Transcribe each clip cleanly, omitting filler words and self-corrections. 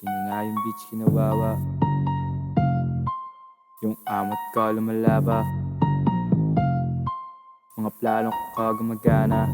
Kinanga yung beach, kinawawa. Yung amat ko lumalaba. Mga plano ko gumagana.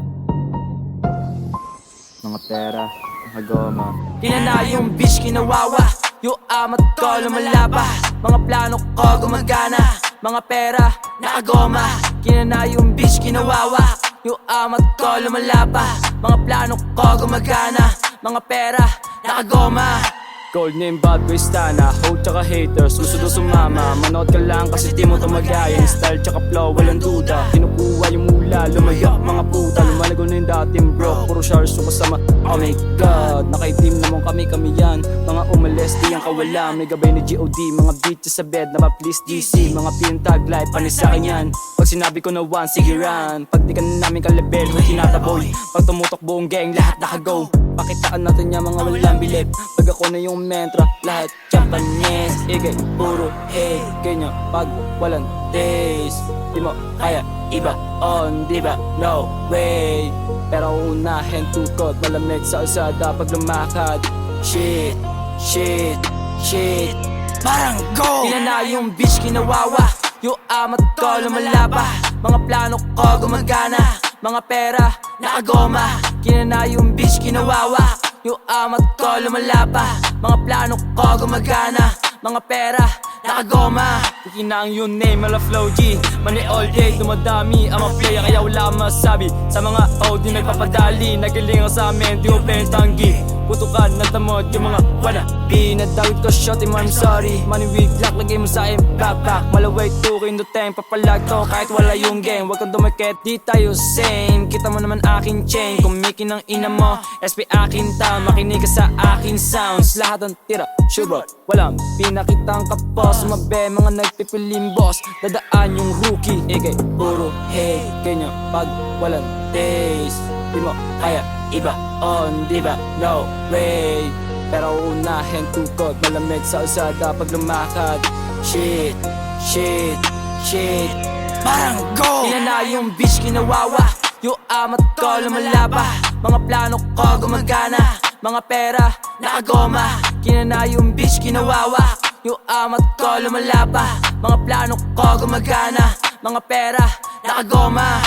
Mga pera, mga goma. Kinana yung bitch, kinawawa. Yung amat ko lumalaba. Mga plano ko gumagana. Mga pera, nakagoma. Kinana yung bitch, kinawawa. Yung amat ko lumalaba. Mga plano ko gumagana. Mga pera, nakagoma. Cold name, bad boy, stana. Hold tsaka haters, gusto daw sumama. Manood ka lang kasi di mo to magayan. Style tsaka flow, walang duda. Kinukuha yung mula, lumayo mga puta. Lumalago na yung dating bro, puro shars yung kasama. Oh my god, nakaitim naman kami yan. Mga umalis, di ang kawala. May gabay ni G.O.D, mga bitches sa bed na pa-please DC. Mga pintag, life, panis sa'kin yan. Pag sinabi ko na one, sige run. Pag di ka na namin ka-level, huwag tinataboy. Pag tumutok buong gang, lahat nakago. Pakitaan natin yung mga walang bilib. Pag ako na yung mentra, lahat Japanese. Igay, puro hey, ganyan pag walang taste. Di mo kaya iba on, diba? No way. Pero unahin tukot, malamig sa usada pag lumakad. Shit, shit, shit. Parang go! Kinana yung bitch, kinawawa. Yung amat ko lumalaba. Mga plano ko gumagana. Mga pera, nakagoma. Kinana yung bitch, kinawawa. Yung amat ko lumalaba. Mga plano ko gumagana. Mga pera, nakagoma. Kinang yung name, mala flow G. Money all day, dumadami ang mga player, kaya wala masabi. Sa mga di nagpapadali, nagaling sa amin, di mo pentanggi. Putukan na tamod yung mga wannabe. Nadawit ko shot, I'm sorry. Money with luck, lagay mo sa akin backpack. Malaway to, kinduteng, papalag to kahit wala yung game. Huwag kang dumikit, di tayo same. Kita mo naman aking chain, kumikin ng ina mo. SP akin ta, makinig ka sa aking sounds. Lahat ang tira, sure bro, walang pinakitang kapos. Sumabe, mga nagpipiling boss. Dadaan yung rookie, ikay puro hey, ganyan pag walang taste. Di mo kaya iba on, diba? No way. Pero unahin tukot, malamig sa usada pag lumakad. Shit, shit, shit. Parang go! Kinana yung bitch, kinawawa. Yung amat ko lumalaba. Mga plano ko gumagana. Mga pera, nakagoma. Kinana yung bitch, kinawawa. Yung amat ko lumalaba. Mga plano ko gumagana. Mga pera, nakagoma.